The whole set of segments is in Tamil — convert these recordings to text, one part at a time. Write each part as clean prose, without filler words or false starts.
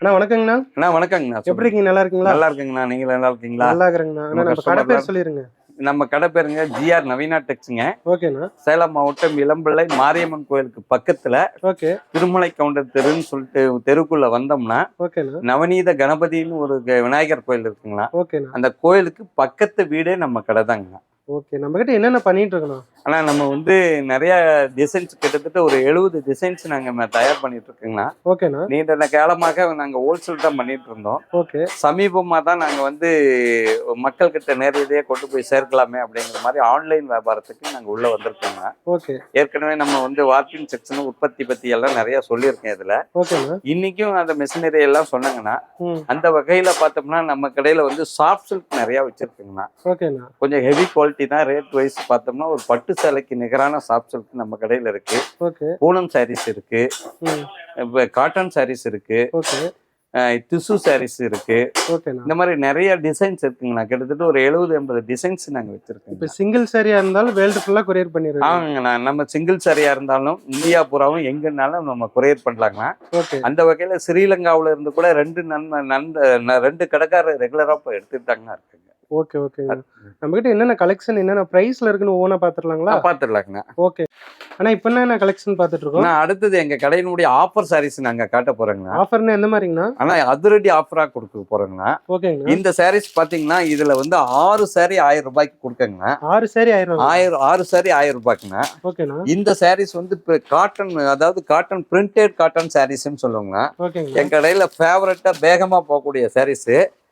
அண்ணா வணக்கங்கண்ணா. அண்ணா வணக்கங்கண்ணா. எப்படி இருக்கீங்க? நல்லா இருக்கீங்களா? நல்லா இருக்குங்கண்ணா. நீங்க நல்லா இருக்கீங்களா? நல்லா இருக்கிறேங்கண்ணா. நம்ம கடை பேர் சொல்லிருங்க. நம்ம கடை பேருங்க ஜிஆர் நவீனா டெக்ஸ்ங்க. ஓகேண்ணா. சேலம் மாவட்டம் இளம்பிள்ளை மாரியம்மன் கோயிலுக்கு பக்கத்துல ஓகே திருமலை கவுண்டர் தெருன்னு சொல்லிட்டு தெருக்குள்ள வந்தோம்னா ஓகேண்ணா நவநீத கணபதினு ஒரு விநாயகர் கோயில் இருக்குங்களா. ஓகேண்ணா. அந்த கோயிலுக்கு பக்கத்து வீடே நம்ம கடை தாங்கண்ணா. ஓகே, நம்ம கிட்ட என்னென்ன பண்ணிட்டு இருக்கணும்? ஆனா நம்ம வந்து நிறைய டிசைன்ஸ் கிட்டத்தட்ட ஒரு 70 டிசைன்ஸ் நாங்க தயார் பண்ணிட்டு இருக்கோங்கண்ணா. ஓகேண்ணா. நீண்ட காலமாக நாங்க ஹோல்சேல் தான் பண்ணிட்டு இருந்தோம். ஓகே. சமீபமா தான் நாங்க வந்து மக்கள் கிட்ட நேரடியாக கொண்டு போய் சேர்க்கலாமே அப்படிங்கிற மாதிரி ஆன்லைன் வியாபாரத்துக்கு நாங்க உள்ள வந்திருக்கோங்க. ஓகே. ஏற்கனவே நம்ம வந்து வார்பிங் செக்ஷன் உற்பத்தி பத்தி எல்லாம் நிறைய சொல்லியிருக்கேன் இதுல. ஓகேண்ணா. இன்னைக்கும் அந்த மிஷினரி எல்லாம் சொன்னாங்கன்னா அந்த வகையில பார்த்தோம்னா நம்ம கடையில வந்து சாஃப்ட் சில்க் நிறைய வச்சிருக்குங்கண்ணா. ஓகேண்ணா. கொஞ்சம் ஹெவி குவாலிட்டி தான். ரேட் வைஸ் பார்த்தோம்னா ஒரு பட்டு சேலைக்கு நிகரான சாஃப்ட் சில்க் நம்ம கடையில இருக்கு. ஓகே. பூனம் சாரீஸ் இருக்கு, காட்டன் சாரீஸ் இருக்கு, ஓகே, டிஷ்யூ சாரீஸ் இருக்கு. ஓகேண்ணா. இந்த மாதிரி நிறைய டிசைன்ஸ் இருக்குங்கண்ணா. கிட்டத்தட்ட ஒரு 70-80 டிசைன்ஸ் நாங்க வச்சிருக்கோம். இப்போ சிங்கிள் சாரியா இருந்தாலும் வேர்ல்டு ஃபுல்லா கொரியர் பண்ணிடுறோம். ஆமாங்கண்ணா. நம்ம சிங்கிள் சாரியா இருந்தாலும் இந்தியா பூராவும் எங்கனாலும் நம்ம கொரியர் பண்ணலாங்கண்ணா. ஓகே. அந்த வகையில ஸ்ரீலங்காவில இருந்து கூட 2 கடைக்காரர் ரெகுலரா போய் எடுத்துட்டாங்கன்னா இருக்குங்க. Okay okay. நம்ம கிட்ட என்னென்ன கலெக்ஷன் என்னென்ன பிரைஸ்ல இருக்குன்னு ஓனா பாத்துடலாங்களா? பாத்துடலாங்கண்ணா. ஓகே ஆனா இப்போ என்ன கலெக்ஷன் பாத்துட்டு இருக்கோம்? அடுத்தது எங்க கடையினுடைய ஆஃபர் சாரீஸ் நாங்க காட்ட போறோங்கண்ணா. ஆஃபர்னா எந்த மாதிரிங்கண்ணா? ஆனா அதிரடி ஆஃபரா கொடுக்க போறோங்கண்ணா. ஓகேங்க. இந்த சாரீஸ் பாத்தீங்கன்னா இதுல வந்து 6 சாரி 1000 ரூபாய்க்கு கொடுக்கங்கண்ணா. 6 சாரி 1000? 6 சாரி 1000 ரூபாய்க்குண்ணா. ஓகேண்ணா. இந்த சாரீஸ் வந்து காட்டன், அதாவது காட்டன் பிரிண்டட் காட்டன் சாரீஸ்ன்னு சொல்லுவாங்க. ஓகேங்க. என் கடையில ஃபேவரட்டா வேகமா போகக்கூடிய சாரீஸ்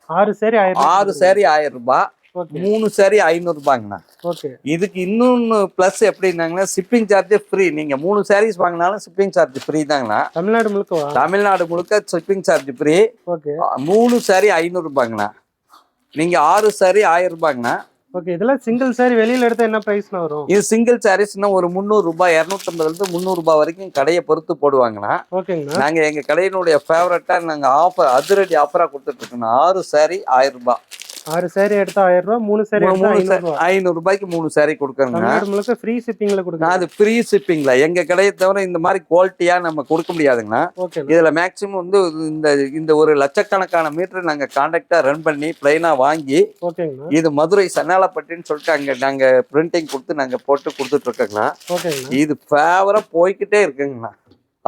6 சாரி 1000. 6 சாரி 1000 ரூபாய், 3 சாரி 500 ரூபாய்ங்கண்ணா. ஓகே. இதுக்கு இன்னொன்னு பிளஸ் எப்படின்னாங்கன்னா ஷிப்பிங் சார்ஜ் ஃப்ரீ. நீங்க 3 சாரீஸ் வாங்கினாலும் ஷிப்பிங் சார்ஜ் ஃப்ரீ தாங்கண்ணா. தமிழ்நாடு முழுக்க? தமிழ்நாடு முழுக்க shipping charge free. Okay. 3 sorry 500 ரூபாய்ங்கண்ணா. நீங்க 6 சாரி 1000 ரூபாய்ங்கண்ணா. ஓகே. இதெல்லாம் சிங்கிள் சாரி வெளியில எடுத்தா என்ன பிரைஸ்னா வரும்? இது சிங்கிள் சாரீஸ்னா ஒரு 300 ரூபாய், 250 இருந்து 300 ரூபாய் வரைக்கும் கடையை பொறுத்து போடுவாங்கண்ணா. ஓகேங்கண்ணா. நாங்க எங்க கடையினுடைய ஃபேவரட்டா நாங்க ஆஃபர் அதிரடி ஆஃபரா கொடுத்துட்டு இருக்கோம். 6 சாரி 1000 ரூபாய். 6 சாரி எடுத்தா 1000 ரூபாய், 3 சாரி எடுத்தா 500 ரூபாய்க்கு 3 சாரி கொடுக்கறோங்க. தமிழ்நாடு முழுக்க ஃப்ரீ ஷிப்பிங்ல கொடுங்க. அது ஃப்ரீ ஷிப்பிங்ல. எங்க கடையை தவிர இந்த மாதிரி குவாலிட்டியா நம்ம கொடுக்க முடியாதுங்கண்ணா. இதுல மேக்சிமம் வந்து இந்த ஒரு லட்சக்கணக்கான மீட்டர் நாங்க கான்ட்ராக்டா ரன் பண்ணி பிளைனா வாங்கி, இது மதுரை சன்னாலப்பட்டின்னு சொல்லிட்டு அங்க நாங்க பிரிண்டிங் கொடுத்து நாங்க போட்டு கொடுத்துட்டு இருக்கோங்கண்ணா. இது ஃபேவரா போய்கிட்டே இருக்குங்கண்ணா.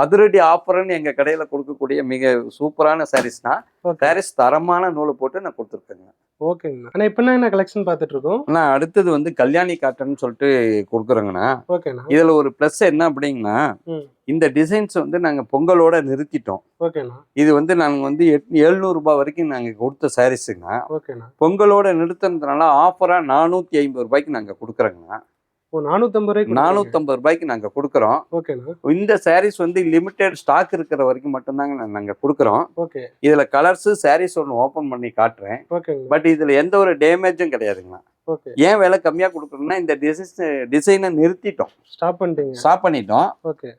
அதிரடி ஆஃபர்னு எங்க கடையில கொடுக்கக்கூடிய மிக சூப்பரான சாரீஸ்னா சாரீஸ் தரமான நூலை போட்டு நான் கொடுத்துருக்கேங்க. ஓகேங்கண்ணா. ஆனா இப்போ என்ன கலெக்ஷன் பார்த்துட்டு இருக்கோம்? நான் அடுத்தது வந்து கல்யாணி காட்டன் சொல்லிட்டு கொடுக்குறோங்கண்ணா. ஓகேண்ணா. இதுல ஒரு பிளஸ் என்ன அப்படிங்கன்னா, இந்த டிசைன்ஸ் வந்து நாங்க பொங்கலோட நிறுத்திட்டோம். ஓகேண்ணா. இது வந்து நாங்க வந்து 700 ரூபாய் வரைக்கும் நாங்க கொடுத்த சாரீஸுங்க. ஓகேண்ணா. பொங்கலோட நிறுத்தினதுனால ஆஃபரா 450 ரூபாய்க்கு நாங்க கொடுக்குறோங்கண்ணா. 450 ரூபாய்க்கு நாங்க கொடுக்குறோம். இந்த சாரீஸ் வந்து லிமிடெட் ஸ்டாக் இருக்கிற வரைக்கும் மட்டும்தாங்க நாங்க கொடுக்குறோம். இதுல கலர்ஸ் சாரீஸ் ஒன்று ஓபன் பண்ணி காட்டுறேன். பட் இதுல எந்த ஒரு டேமேஜும் கிடையாதுங்கண்ணா. ஏன் விலை கம்மியா கொடுக்குறோம்னா இந்த டிசைனை நிறுத்திட்டோம், ஸ்டாப் பண்ணிட்டோம்.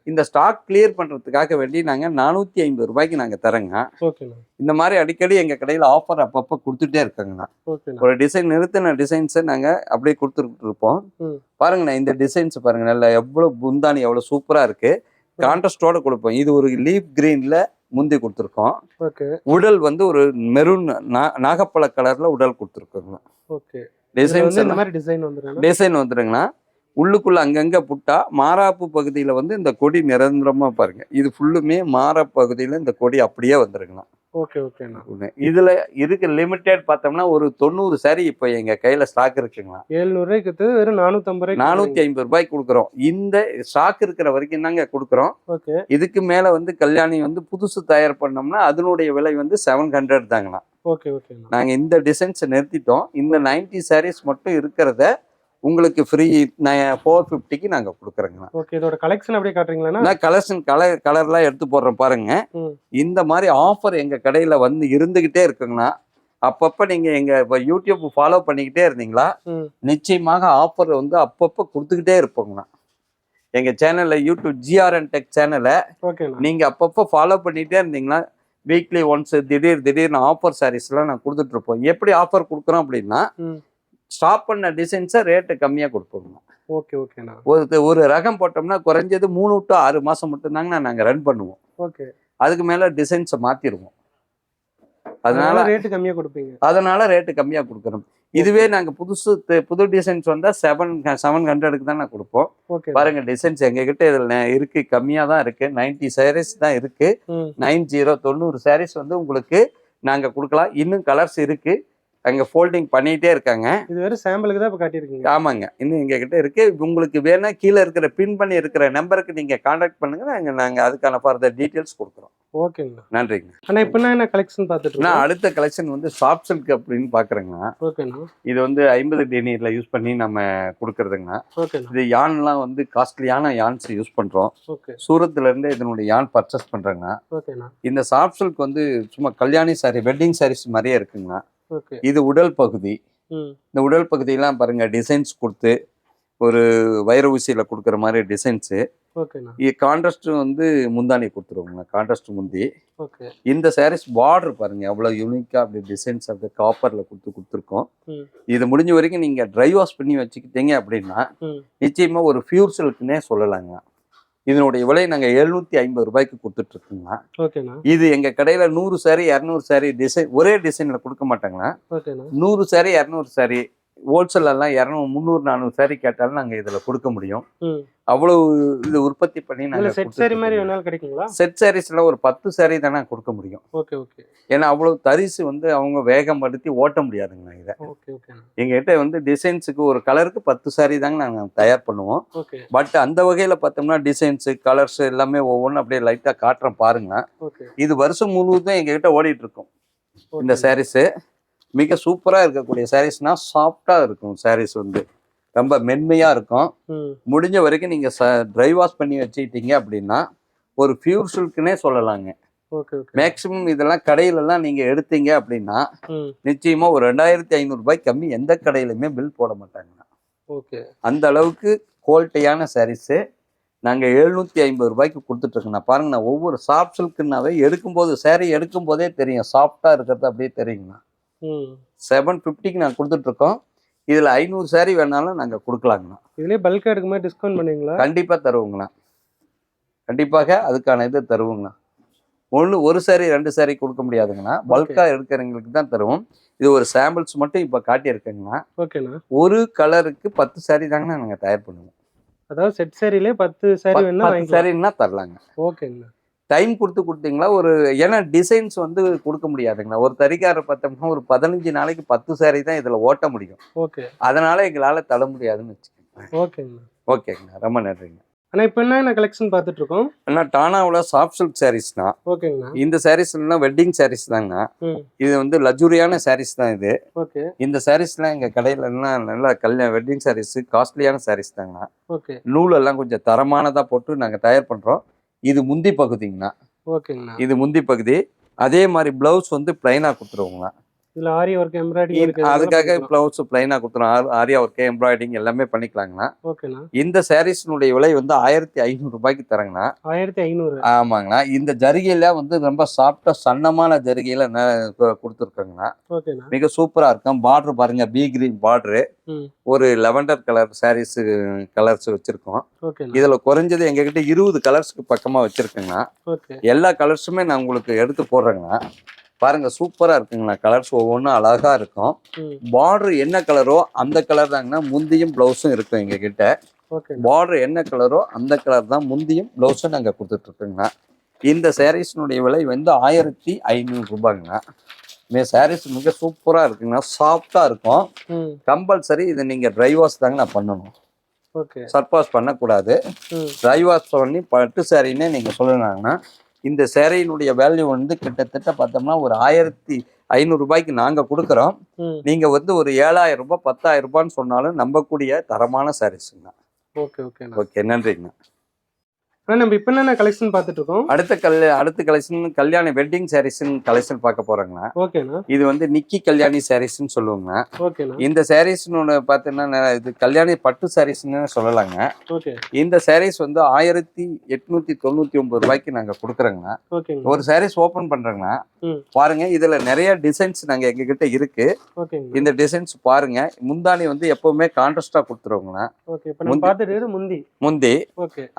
இந்த ஸ்டாக் கிளியர் பண்றதுக்காக வேண்டி நாங்க 450 ரூபாய்க்கு நாங்க தரேங்க. இந்த மாதிரி அடிக்கடி எங்க கடையில ஆஃபர் அப்பப்ப கொடுத்துட்டே இருக்காங்கண்ணா. ஒரு டிசைன் நிறுத்தின டிசைன்ஸை நாங்க அப்படியே கொடுத்துட்டு இருப்போம். பாருங்கண்ணா, இந்த டிசைன்ஸ் பாருங்க, நல்ல எவ்வளவு புந்தானி எவ்வளவு சூப்பரா இருக்கு. கான்ட்ராஸ்டோட கொடுப்போம். இது ஒரு லீப் கிரீன்ல முந்தி கொடுத்துருக்கோம். உடல் வந்து ஒரு மெரூன் நாகப்பழ கலர்ல உடல் கொடுத்துருக்கோங்க. டிசைன் வந்துருங்கண்ணா. உள்ளுக்குள்ள அங்கங்க புட்டா மாராப்பு பகுதியில வந்து இந்த கொடி நிரந்தரமா பாருங்க. இது ஃபுல்லுமே மாராப்பு பகுதியில இந்த கொடி அப்படியே வந்துருங்கண்ணா. இதுல இருக்கு லிமிடெட் பார்த்தோம்னா ஒரு 90 சாரி இப்ப எங்க கையில ஸ்டாக் இருக்குங்களா. 700 ரூபாய்க்கு வெறும் 450 ரூபாய்க்கு கொடுக்குறோம். இந்த ஸ்டாக் இருக்கிற வரைக்கும் தாங்க கொடுக்குறோம். இதுக்கு மேல வந்து கல்யாணி வந்து புதுசு தயார் பண்ணோம்னா அதனுடைய விலை வந்து 700 தாங்கண்ணா. நாங்க இந்த டிசைன்ஸ் நிறுத்திட்டோம். இந்த 90 சாரீஸ் மட்டும் இருக்கிறத உங்களுக்கு ஃப்ரீ 450க்கு நாங்க கொடுக்குறோங்கண்ணா. இதோட கலெக்ஷன் அப்படியே காட்டுறீங்களா? கலெக்ஷன் கலர்லாம் எடுத்து போடுறோம் பாருங்க. இந்த மாதிரி ஆஃபர் எங்க கடையில வந்து இருந்துகிட்டே இருக்குங்கண்ணா. அப்பப்ப நீங்க எங்க யூடியூப் ஃபாலோ பண்ணிக்கிட்டே இருந்தீங்களா நிச்சயமாக ஆஃபர் வந்து அப்பப்ப கொடுத்துக்கிட்டே இருப்போங்கண்ணா. எங்க சேனல்ல யூடியூப் ஜிஆர்என் டெக் சேனலை நீங்க அப்பப்ப ஃபாலோ பண்ணிட்டே இருந்தீங்கன்னா வீக்லி ஒன்ஸ் திடீர்னு ஆஃபர் சாரீஸ்லாம் நான் கொடுத்துட்டு இருப்போம். எப்படி ஆஃபர் கொடுக்குறோம் அப்படின்னா, ஸ்டாப் பண்ண டிசைன்ஸை ரேட்டு கம்மியாக கொடுப்போம். ஒரு ரகம் போட்டோம்னா குறைஞ்சது 3 to 6 மாசம் மட்டும்தாங்க நாங்கள் ரன் பண்ணுவோம். அதுக்கு மேலே டிசைன்ஸை மாற்றிடுவோம். அதனால ரேட் கம்மியா கொடுப்பீங்க. அதனால ரேட்டு கம்மியா கொடுக்குறோம். இதுவே நாங்க புது டிசைன்ஸ் வந்தா 700க்கு தான் நான் கொடுப்போம். பாருங்க டிசைன்ஸ் எங்க கிட்ட இதுல இருக்கு, கம்மியா தான் இருக்கு. 90 sarees தான் இருக்கு. 90 sarees வந்து உங்களுக்கு நாங்க கொடுக்கலாம். இன்னும் கலர்ஸ் இருக்கு, அங்க ஃபோல்டிங் பண்ணிட்டே இருக்காங்க. இது வெறும் சாம்பிளுக்கு தான் இப்ப காட்டியிருக்கீங்க. ஆமாங்க, இன்னும் எங்க கிட்ட இருக்கு. உங்களுக்கு வேணா கீழே இருக்கிற பின் பண்ணி இருக்கிற நம்பருக்கு நீங்க கான்டாக்ட் பண்ணுங்க, நாங்க அதுக்கான ஃபர்தர் டீடைல்ஸ் கொடுக்குறோம். ஓகேங்க, நன்றிங்க. ஆனா இப்போ என்ன கலெக்ஷன் பார்த்துட்டு இருக்கோம்? நான் அடுத்த கலெக்ஷன் வந்து சாஃப்ட் சில்க் அப்படின்னு பாக்குறேங்கண்ணா. ஓகேண்ணா. இது வந்து 50 டெனியர்ல யூஸ் பண்ணி நம்ம கொடுக்கறதுங்கண்ணா. ஓகேண்ணா. இது யான்லாம் வந்து காஸ்ட்லியான யான்ஸ் யூஸ் பண்றோம். ஓகே. சூரத்ல இருந்து இதனுடைய யான் பர்ச்சேஸ் பண்றேங்கண்ணா. ஓகேண்ணா. இந்த சாஃப்ட் சில்க் வந்து சும்மா கல்யாணி சாரி, வெட்டிங் சாரீஸ் மாதிரியே இருக்குங்கண்ணா. ஓகே. இது உடல் பகுதி. இந்த உடல் பகுதியெல்லாம் பாருங்க டிசைன்ஸ் கொடுத்து ஒரு வைர ஊசியில கொடுக்குற மாதிரி டிசைன்ஸு. ஓகேண்ணா. கான்ட்ராஸ்ட் வந்து முந்தானி கொடுத்துருவோங்கண்ணா, கான்ட்ராஸ்ட் முந்தி. ஓகே. இந்த சாரீஸ் பார்டர் பாருங்க எவ்வளவு யூனிக்கா அப்படி டிசைன்ஸ் அப்படி காப்பர்ல கொடுத்துருக்கோம். இது முடிஞ்ச வரைக்கும் நீங்க ட்ரை வாஷ் பண்ணி வச்சுக்கிட்டீங்க அப்படின்னா நிச்சயமா ஒரு பியூர் சில்க்னே சொல்லலாங்க. இதனுடைய விலை நாங்க 750 ரூபாய்க்கு கொடுத்துட்டு இருக்கோங்கண்ணா. ஓகேண்ணா. இது எங்க கடையில 100 சாரி 200 சாரி டிசைன் ஒரே டிசைன்ல கொடுக்க மாட்டாங்கண்ணா. ஓகேண்ணா. 100 சாரி 200 சாரி ஹோல்சேல் எல்லாம் 200 300 400 சாரி கேட்டாலும் நாங்க இதுல கொடுக்க முடியும். அவ்வளவு இது உற்பத்தி பண்ணி நாங்க செட் சாரி மாதிரி வேணாலும் கிடைக்குங்களா? செட் சாரீஸ்ல ஒரு 10 சாரி தானே கொடுக்க முடியும். Okay okay. ஏன்னா அவ்வளவு தரிசு வந்து அவங்க வேகம் படுத்தி ஓட்ட முடியாதுங்க இதை. Okay okay. எங்ககிட்ட வந்து டிசைன்ஸுக்கு ஒரு கலருக்கு 10 சாரி தாங்க நாங்க தயார் பண்ணுவோம். ஓகே. பட் அந்த வகையில பார்த்தோம்னா டிசைன்ஸ் கலர்ஸ் எல்லாமே ஒவ்வொன்றும் அப்படியே லைட்டா காட்டுறேன் பாருங்க. ஓகே. இது வருஷம் முழுவதும் எங்ககிட்ட ஓடிட்டு இருக்கும் இந்த சாரீஸ். மிக சூப்பரா இருக்கக்கூடிய சாரீஸ்னா சாஃப்டா இருக்கும். சாரீஸ் வந்து ரொம்ப மென்மையா இருக்கும். முடிஞ்ச வரைக்கும் நீங்க ட்ரை வாஷ் பண்ணி வச்சுக்கிட்டீங்க அப்படின்னா ஒரு பியூர் சில்க்னே சொல்லலாங்க. மேக்சிமம் இதெல்லாம் கடையில எல்லாம் நீங்க எடுத்தீங்க அப்படின்னா நிச்சயமா ஒரு 2500 ரூபாய் கம்மி எந்த கடையிலுமே பில் போட மாட்டாங்க. அந்த அளவுக்கு குவாலிட்டியான சாரீஸ் நாங்க 750 ரூபாய்க்கு கொடுத்துட்டு இருக்கோம். பாருங்க, நான் ஒவ்வொரு சாஃப்ட் சில்க்னாவே எடுக்கும்போது சாரீ எடுக்கும் போதே தெரியும் சாஃப்டா இருக்கிறது அப்படியே தெரியுங்கண்ணா. 750க்கு நான் கொடுத்துட்டு இருக்கோம். இதுல 500 சாரி வேணாலும் நாங்க கொடுக்கலாங்கண்ணா. இதுலயே பல்கா எடுக்கும்போது டிஸ்கவுண்ட் பண்ணுவீங்களா? கண்டிப்பா தருவோங்கண்ணா, கண்டிப்பாக அதுக்கான இது தருவோங்கண்ணா. ஒரு சாரி 2 சாரி கொடுக்க முடியாதுங்கண்ணா, பல்கா எடுக்கிறவங்களுக்கு தான் தருவோம். இது ஒரு சாம்பிள்ஸ் மட்டும் இப்ப காட்டியிருக்கேங்கண்ணா. ஓகேண்ணா. ஒரு கலருக்கு 10 சாரி தாங்கண்ணா நாங்க தயார் பண்ணுவோம். அதாவது செட் சாரிலே 10 சாரி வேணா 10 சாரின்னா தரலாங்க. ஓகேங்கண்ணா. டைம் கொடுத்தீங்களா ஒரு, ஏன்னா டிசைன்ஸ் வந்து கொடுக்க முடியாதுங்கண்ணா. ஒரு தறிக்காரர் பார்த்தோம்னா ஒரு 15 நாளைக்கு 10 சாரி தான் இதுல ஓட்ட முடியும். ஓகே. அதனால எங்களால தர முடியாதுன்னு வச்சுக்கோங்க. ஓகேங்கண்ணா. ஓகேங்கண்ணா, ரொம்ப நன்றிங்க. ஆனா இப்போ என்ன கலெக்ஷன் பார்த்துட்டு இருக்கோம்? அண்ணா டானாவில் சாஃப்ட் சில்க் சாரீஸ்னா. ஓகேங்கண்ணா. இந்த சாரீஸ்லாம் வெட்டிங் சாரீஸ் தாங்கண்ணா. இது வந்து லக்ஸுரியான சாரீஸ் தான் இது. ஓகே. இந்த சாரீஸ்லாம் எங்க கடையில நல்லா வெட்டிங் சாரீஸ் காஸ்ட்லியான சாரீஸ் தாங்கண்ணா. ஓகே. நூல் எல்லாம் கொஞ்சம் தரமானதா போட்டு நாங்க தயார் பண்றோம். இது முந்தி பகுதிங்கண்ணா. ஓகேங்கண்ணா. இது முந்தி பகுதி. அதே மாதிரி பிளவுஸ் வந்து பிளைனா கொடுத்துருவோங்கண்ணா. இதுல ஆரி ஒர்க் எம்ப்ராய்டிங் அதுக்காக பிளவுஸ் பிளைனா கொடுத்துரும். ஆரியா ஒர்க் எம்ப்ராய்டிங் எல்லாமே பண்ணிக்கலாங்கண்ணா. ஓகேண்ணா. இந்த சாரீஸ்னுடைய விலை வந்து 1500 ரூபாய்க்கு தரங்கண்ணா. 1500? ஆமாங்கண்ணா. இந்த ஜரிகையில வந்து ரொம்ப சாஃப்டா சன்னமான ஜரிகையில கொடுத்துருக்காங்கண்ணா. ஓகேண்ணா. மிக சூப்பரா இருக்கும். பார்டர் பாருங்க, பி கிரீன் பார்டரு. ஒரு லெவண்டர் கலர் சாரீஸ் கலர்ஸ் வச்சிருக்கோம். இதுல குறைஞ்சது எங்ககிட்ட 20 கலர்ஸ்க்கு பக்கமா வச்சிருக்கேங்கண்ணா. எல்லா கலர்ஸுமே நான் உங்களுக்கு எடுத்து போடுறேங்கண்ணா. பாருங்க, சூப்பரா இருக்குங்கண்ணா. கலர்ஸ் ஒவ்வொன்றும் அழகா இருக்கும். பார்டர் என்ன கலரோ அந்த கலர் தாங்கண்ணா முந்தியும் பிளவுஸும் இருக்கும் எங்க கிட்ட. பார்டர் என்ன கலரோ அந்த கலர் தான் முந்தியும் பிளவுஸும் நாங்க கொடுத்துட்டு இருக்கோங்கண்ணா. இந்த சாரீஸ்னுடைய விலை வந்து 1500 ரூபாய்ங்கண்ணா. சாரீஸ் மிக சூப்பரா இருக்குங்கண்ணா, சாஃப்டா இருக்கும். கம்பல்சரி இதை நீங்க ட்ரை வாஷ் தாங்க நான் பண்ணணும். சர்பாஸ் பண்ணக்கூடாது. ட்ரை வாஷ் பண்ணி பட்டு சாரின்னே நீங்க சொல்லலாங்கண்ணா. இந்த சேரையினுடைய வேல்யூ வந்து கிட்டத்தட்ட பார்த்தோம்னா ஒரு 1500 ரூபாய்க்கு நாங்க கொடுக்குறோம். நீங்க வந்து ஒரு 7000 ரூபாய் 10,000 ரூபான்னு சொன்னாலும் நம்பக்கூடிய தரமான சாரீஸ்ங்கண்ணா. ஓகே, நன்றிங்கண்ணா. நம்ம இப்போ என்ன கலெக்ஷன் பார்த்துட்டு இருக்கோம்? அடுத்த கலெக்ஷன் கல்யாணி வெட்டிங் சாரீஸ்னு கலெக்ஷன் பார்க்க போறோங்கண்ணா. ஓகேண்ணா. இது வந்து நிக்கி கல்யாணி சாரீஸ்ன்னு சொல்லுவாங்கண்ணா. ஓகேண்ணா. இந்த சாரீஸ்னு பார்த்தீங்கன்னா இது கல்யாணி பட்டு சாரீஸ்ன்னு சொல்லலாங்க. ஓகே. இந்த சாரீஸ் வந்து 1899 ரூபாய்க்கு நாங்க கொடுக்குறோங்கண்ணா. ஒரு சாரீஸ் ஓபன் பண்றோங்கண்ணா. பாருங்க, இதுல நிறைய டிசைன்ஸ் நாங்க எங்க கிட்ட இருக்கு. இந்த டிசைன்ஸ் பாருங்க. முந்தானி வந்து எப்பவுமே கான்ட்ராஸ்டா கொடுத்துருவோங்கண்ணா. முந்தி.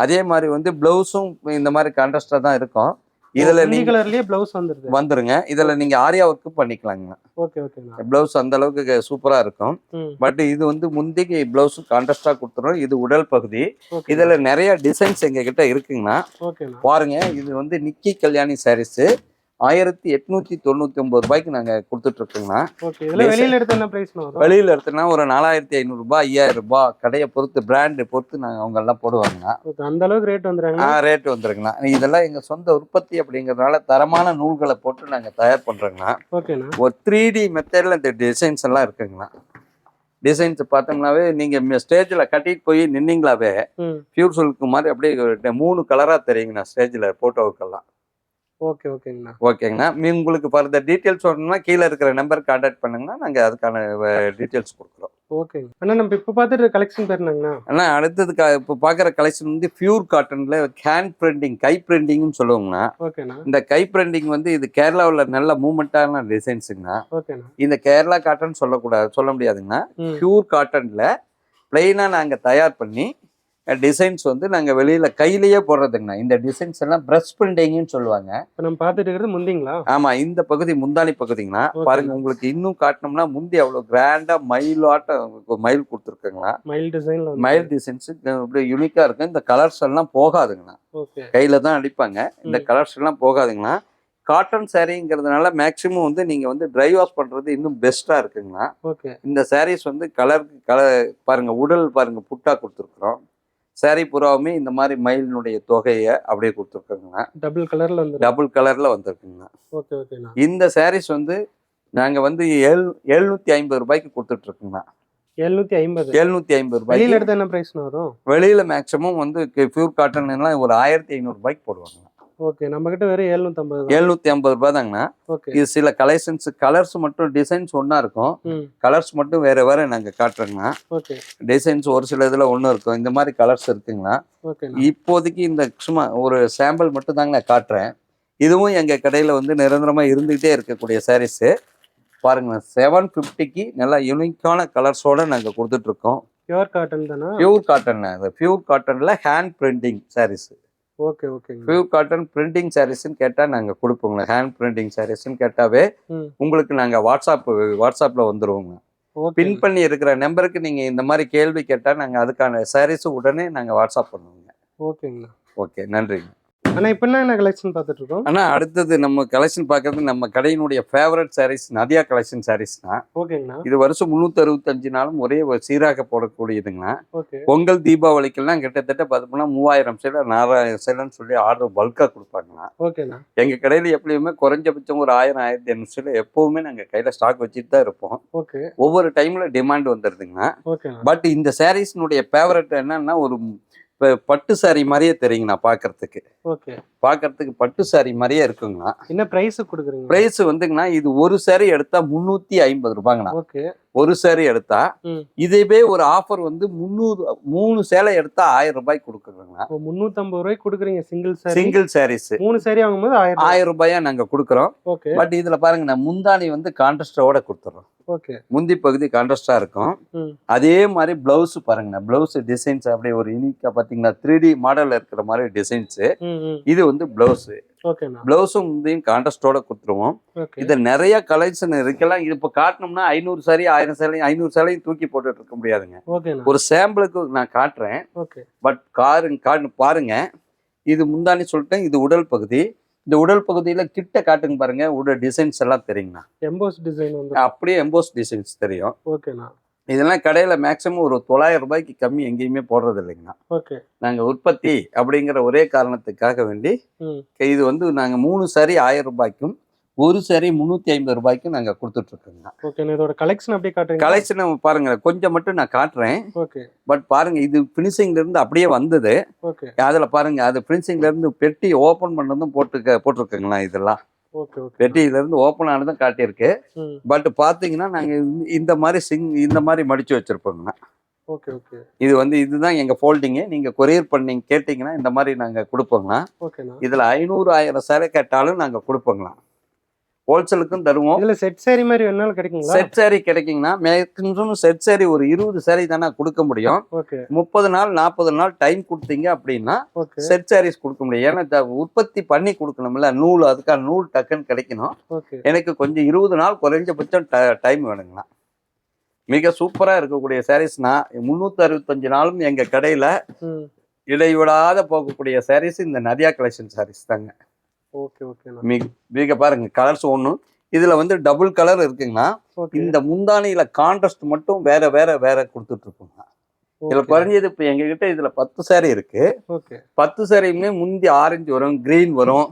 அதே மாதிரி வந்து பிளவுஸும் இந்த மாதிரி கான்ட்ராஸ்டா தான் இருக்கும். இதுல நீங்க கலர்லயே ப்ளவுஸ் வந்துருங்க. இதுல நீங்க ஆரியா ஒர்க் பண்ணிக்கலாங்க. ஓகே ஓகேண்ணா. ப்ளவுஸ் அந்த அளவுக்கு சூப்பரா இருக்கும். பட் இது வந்து முந்திக்கு ப்ளவுஸ் கான்ட்ராஸ்டா கொடுத்துரும். இது உடல் பகுதி. இதுல நிறைய டிசைன்ஸ் எங்க கிட்ட இருக்குங்கண்ணா. பாருங்க, இது வந்து நிக்கி கல்யாணி சாரீஸ் 1899 ரூபாய்க்கு நாங்க கொடுத்துட்டு இருக்கோங்கண்ணா. வெளியில எடுத்த என்ன பிரைஸ் வரும்? வெளியில எடுத்தோம்னா ஒரு 4500 ரூபாய் 5000 ரூபாய் கடையை பொறுத்து பிராண்ட் பொறுத்து நாங்க அவங்க எல்லாம் போடுவாங்க. அந்த அளவுக்கு ரேட் வந்துருங்க. ரேட் வந்துருங்கண்ணா. இதெல்லாம் எங்க சொந்த உற்பத்தி அப்படிங்கறதுனால தரமான நூல்களை போட்டு நாங்க தயார் பண்றோங்கண்ணா. ஒரு 3D மெத்தட்ல இந்த டிசைன்ஸ் எல்லாம் இருக்குங்கண்ணா. டிசைன்ஸ் பார்த்தோம்னாவே நீங்க ஸ்டேஜ்ல கட்டிட்டு போய் நின்னீங்களாவே பியூர் சில்க் மாதிரி அப்படியே 3 கலரா தெரியுங்கண்ணா ஸ்டேஜ்ல போட்டோவுக்கெல்லாம். ஓகே ஓகேங்கண்ணா. ஓகேங்கண்ணா. உங்களுக்கு ஃபர்தர் டீட்டெயில்ஸ் வரணும்னா கீழே இருக்கிற நம்பர் கான்டாக்ட் பண்ணுங்கன்னா நாங்கள் அதுக்கான டீட்டெயில்ஸ் கொடுக்குறோம். ஓகேங்க அண்ணா. நம்ம இப்போ பார்த்துட்டு கலெக்ஷன் பேருனாங்கண்ணா. அண்ணா அடுத்தது இப்போ பார்க்குற கலெக்ஷன் வந்து பியூர் காட்டன்ல ஹேண்ட் பிரிண்டிங், கை பிரிண்டிங்னு சொல்லுவோங்கண்ணா. ஓகேண்ணா. இந்த கை பிரிண்டிங் வந்து இது கேரளாவில் நல்ல மூவ்மெண்ட்டான டிசைன்ஸுங்கண்ணா. ஓகேண்ணா. இந்த கேரளா காட்டன் சொல்ல முடியாதுங்கண்ணா. பியூர் காட்டன்ல பிளெயினாக நாங்கள் தயார் பண்ணி டிசைன்ஸ் வந்து நாங்க வெளியில கையிலேயே போடுறதுங்கண்ணா. இந்த டிசைன்ஸ் எல்லாம் பிரஷ் பிரிண்டிங்னு சொல்லுவாங்க. நம்ம பார்த்துட்டு இருக்கிறது முந்திங்களா? ஆமா, இந்த பகுதி முந்தானி பகுதிங்கண்ணா. பாருங்க, உங்களுக்கு இன்னும் காட்டணும்னா முந்தி அவ்வளவு கிராண்டா மயில் கொடுத்துருக்குங்கண்ணா. மயில் டிசைன்ஸ் இப்படி யூனிக்கா இருக்கு. இந்த கலர்ஸ் எல்லாம் போகாதுங்கண்ணா. கையில தான் அடிப்பாங்க. இந்த கலர்ஸ் எல்லாம் போகாதுங்கண்ணா. காட்டன் சாரீங்கிறதுனால மேக்சிமம் வந்து நீங்க வந்து ட்ரை வாஷ் பண்றது இன்னும் பெஸ்டா இருக்குங்கண்ணா. இந்த சாரீஸ் வந்து கலர் பாருங்க, உடல் பாருங்க புட்டா கொடுத்துருக்குறோம். சாரி புறாவுமே இந்த மாதிரி மயிலினுடைய தொகையை அப்படியே கொடுத்துருக்கோங்கண்ணா. டபுள் கலர்ல வந்திருக்குங்கண்ணா. இந்த சாரீஸ் வந்து நாங்க வந்து 750 ரூபாய்க்கு கொடுத்துட்டு இருக்கோங்கண்ணா. 750 ரூபாய்க்கு. வெளியில மேக்சிமம் வந்து பியூர் காட்டன் எல்லாம் ஒரு 1500 ரூபாய்க்கு போடுவாங்க. ஓகே, நம்ம கிட்ட வேற 750 ரூபாய் தாங்கண்ணா. இது சில கலெக்ஷன்ஸ் கலர்ஸ் மட்டும் டிசைன்ஸ் ஒன்னா இருக்கும். கலர்ஸ் மட்டும் வேற வேற நாங்க காட்டுறோங்கண்ணா. டிசைன்ஸ் ஒரு சில இதுல ஒன்னும் இருக்கும். இந்த மாதிரி கலர்ஸ் இருக்குங்கண்ணா. இப்போதைக்கு இந்த சும்மா ஒரு சாம்பிள் மட்டும் தாங்க காட்டுறேன். இதுவும் எங்க கடையில வந்து நிரந்தரமா இருந்துகிட்டே இருக்கக்கூடிய சாரீஸ். பாருங்க, 750க்கு நல்லா யூனிக்கான கலர்ஸோட நாங்க கொடுத்துட்டு இருக்கோம். பியூர் காட்டன் தானா? Pure cotton. பியூர் காட்டன்ல hand printing sarees. Okay okay. Pure cotton printing சாரீஸ்ன்னு கேட்டா நாங்க கொடுப்போங்க. ஹேண்ட் பிரிண்டிங் சாரீஸ்ன்னு கேட்டாவே உங்களுக்கு நாங்க வாட்ஸ்அப்ல வந்துருவோங்க. பின் பண்ணி இருக்கிற நம்பருக்கு நீங்க இந்த மாதிரி கேள்வி கேட்டா நாங்க அதுக்கான சாரீஸ் உடனே நாங்க வாட்ஸ்அப் பண்ணுவோங்க. ஓகேங்கண்ணா. ஓகே, நன்றிங்க. அண்ணா இப்போ என்ன கலெக்ஷன் பார்த்துட்டு இருக்கோம்? அண்ணா அடுத்தது நம்ம கலெக்ஷன் பார்க்கறது நம்ம கடையினுடைய ஃபேவரட் சாரீஸ் நதியா கலெக்ஷன் சாரீஸ்னா. ஓகேங்கண்ணா. இது வருஷம் 365 நாளும் ஒரே சீராக போடக்கூடியதுங்கண்ணா. பொங்கல் தீபாவளிக்கெல்லாம் கிட்டத்தட்ட பார்த்தோம்னா 3000 சேலை 4000 சேலைன்னு சொல்லி ஆர்டர் பல்கா கொடுப்பாங்கண்ணா. ஓகேண்ணா. எங்க கடையில எப்பயுமே குறைஞ்சபட்சம் ஒரு 1000 1800 சேலை எப்பவுமே நாங்க கையில ஸ்டாக் வச்சுட்டு தான் இருப்போம். ஒவ்வொரு டைம்ல டிமாண்ட் வந்துருதுங்கண்ணா. பட் இந்த சாரீஸ்னுடைய ஃபேவரட் என்னன்னா ஒரு பட்டு சாரி மாதிரியே தெரியுங்கண்ணா. பாக்குறதுக்கு பட்டு சாரி மாதிரியே இருக்குங்கண்ணா. என்ன பிரைஸ் கொடுக்குறீங்க? பிரைஸ் வந்துங்கண்ணா, இது ஒரு சாரி எடுத்தா 350 ரூபாங்கண்ணா. ஒரு சாரி எடுத்தா இதுவே ஒரு ஆஃபர் வந்து 3 சேலை எடுத்தா 1000 ரூபாய்க்கு கொடுக்குறோங்கண்ணா. 350 ரூபாய்க்கு கொடுக்குறீங்க சிங்கிள் சாரீஸ். 3 சாரி வாங்கும்போது 1000 ரூபாயா நாங்க கொடுக்குறோம். பட் இதுல பாருங்கண்ணா, முந்தானி வந்து கான்ட்ராஸ்டோட கொடுத்துறோம். முந்தி பகுதி கான்ட்ராஸ்டா இருக்கும். அதே மாதிரி பிளவுஸ் பாருங்கண்ணா. பிளவுஸ் டிசைன்ஸ் அப்படியே ஒரு யூனிக்கா பாத்தீங்கன்னா 3D மாடல்ல இருக்கிற மாதிரி டிசைன்ஸ். இது வந்து பிளவுஸ். பிளவுஸும் முந்தையும் கான்ட்ராஸ்டோட கொடுத்துருவோம். இது நிறைய கலெக்ஷன் இருக்கலாம். இது இப்போ காட்டணும்னா 500 சாரி 1000 சேலை 500 சேலையும் தூக்கி போட்டுட்டு இருக்க முடியாதுங்க. ஒரு சாம்பிளுக்கு நான் காட்டுறேன். பட் பாருங்க, இது முந்தானி சொல்லிட்டேன். இது உடல் பகுதி. இந்த உடல் பகுதியில கிட்ட காட்டுங்க பாருங்க. உடல் டிசைன்ஸ் எல்லாம் தெரியுங்கண்ணா. அப்படியே எம்போஸ் டிசைன்ஸ் தெரியும். இதெல்லாம் கடையில மேக்சிமம் ஒரு 900 ரூபாய்க்கு கம்மி எங்கேயுமே போடுறது இல்லைங்கண்ணா. நாங்க உற்பத்தி அப்படிங்கிற ஒரே காரணத்துக்காக வேண்டி இது வந்து நாங்க 3 சாரி 1000 ரூபாய்க்கும் ஒரு சாரி 350 ரூபாய்க்கும் நாங்க கொடுத்துட்டு இருக்கோங்க. கலெக்ஷன் பாருங்க, கொஞ்சம் மட்டும் நான் காட்டுறேன். பட் பாருங்க, இது பினிஷிங்ல இருந்து அப்படியே வந்தது. அதுல பாருங்க, அது பினிஷிங்ல இருந்து பெட்டி ஓபன் பண்ணதும் போட்டிருக்கீங்களா. இதெல்லாம் பெட்டியில இருந்து ஓப்பன் ஆனதும் காட்டியிருக்கு. பட் பாத்தீங்கன்னா நாங்க இந்த மாதிரி மடிச்சு வச்சிருப்போங்கண்ணா. இது வந்து இதுதான் எங்க ஃபோல்டிங்கு. நீங்க கொரியர் பண்ணி கேட்டீங்கன்னா இந்த மாதிரி நாங்க கொடுப்போங்கண்ணா. இதுல 500 1000 சேலை கேட்டாலும் நாங்க கொடுப்போங்கண்ணா. ஹோல்சேலுக்கும் தருவோம். இதுல செட் சாரி மாதிரி வேணாலும் கிடைக்குங்களா? செட் சாரி கிடைக்குங்கண்ணா. மேக்ஸிமம் செட் சாரி ஒரு 20 சாரி தானே கொடுக்க முடியும். 30 நாள் 40 நாள் டைம் கொடுத்தீங்க அப்படின்னா செட் சாரீஸ் கொடுக்க முடியும். ஏன்னா உற்பத்தி பண்ணி கொடுக்கணும்ல, நூல், அதுக்கான நூல் டக்குன்னு கிடைக்கணும். எனக்கு கொஞ்சம் 20 நாள் குறைஞ்சபட்சம் டைம் வேணுங்கண்ணா. மிக சூப்பரா இருக்கக்கூடிய சாரீஸ்னா 365 நாளும் எங்க கடையில இடைவிடாத போகக்கூடிய சாரீஸ் இந்த நதியா கலெக்ஷன் சாரீஸ் தாங்க. மிக பாருங்க கலர்ஸ் ஒண்ணு. இதுல வந்து டபுள் கலர் இருக்குங்கன்னா, இந்த முந்தானியில கான்ட்ராஸ்ட் மட்டும் வேற வேற வேற கொடுத்துட்டு இருக்கோங்க. இதுல குறைஞ்சது இப்ப எங்க கிட்ட இதுல 10 சாரி இருக்கு. 10 சாரியுமே முந்தி ஆரஞ்சு வரும், கிரீன் வரும்.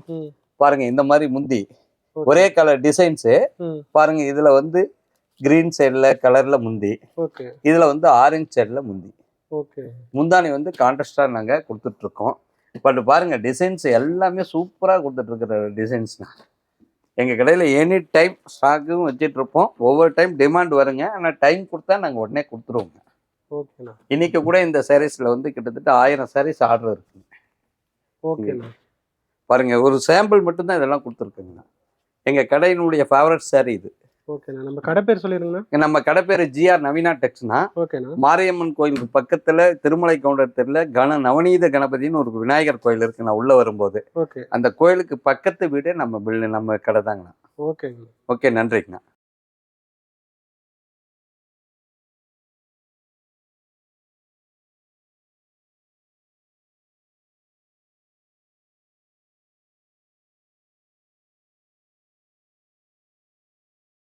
பாருங்க இந்த மாதிரி முந்தி ஒரே கலர் டிசைன்ஸ் பாருங்க. இதுல வந்து கிரீன் சைடுல கலர்ல முந்தி, இதுல வந்து ஆரஞ்சு சைடுல முந்தி. முந்தானி வந்து கான்ட்ராஸ்டா நாங்க கொடுத்துட்டு இருக்கோம். பட் பாருங்க டிசைன்ஸ் எல்லாமே சூப்பரா கொடுத்துட்டு இருக்கிற டிசைன்ஸ்னா. எங்க கடையில எனி டைம் ஸ்டாக்கும் வச்சுட்டு இருப்போம். ஒவ்வொரு டைம் டிமாண்ட் வருங்க. ஆனா டைம் கொடுத்தா நாங்க உடனே கொடுத்துருவோங்க. இன்னைக்கு கூட இந்த சாரீஸ்ல வந்து கிட்டத்தட்ட 1000 சாரீஸ் ஆர்டர் இருக்குங்க. பாருங்க ஒரு சாம்பிள் மட்டும்தான் இதெல்லாம் கொடுத்துருக்குங்க. எங்க கடையினுடைய ஃபேவரட் சாரீ இது. நம்ம கடை பேர் சொல்லிருங்க. நம்ம கடை பேரு GR நவீனா டெக்ஸ்னா. மாரியம்மன் கோயிலுக்கு பக்கத்துல திருமலை கவுண்டர் தெருல நவநீத கணபதினு ஒரு விநாயகர் கோயில் இருக்கு. நான் உள்ள வரும்போது அந்த கோயிலுக்கு பக்கத்து வீடே நம்ம கடை தாங்கண்ணா. ஓகே நன்றிங்கண்ணா.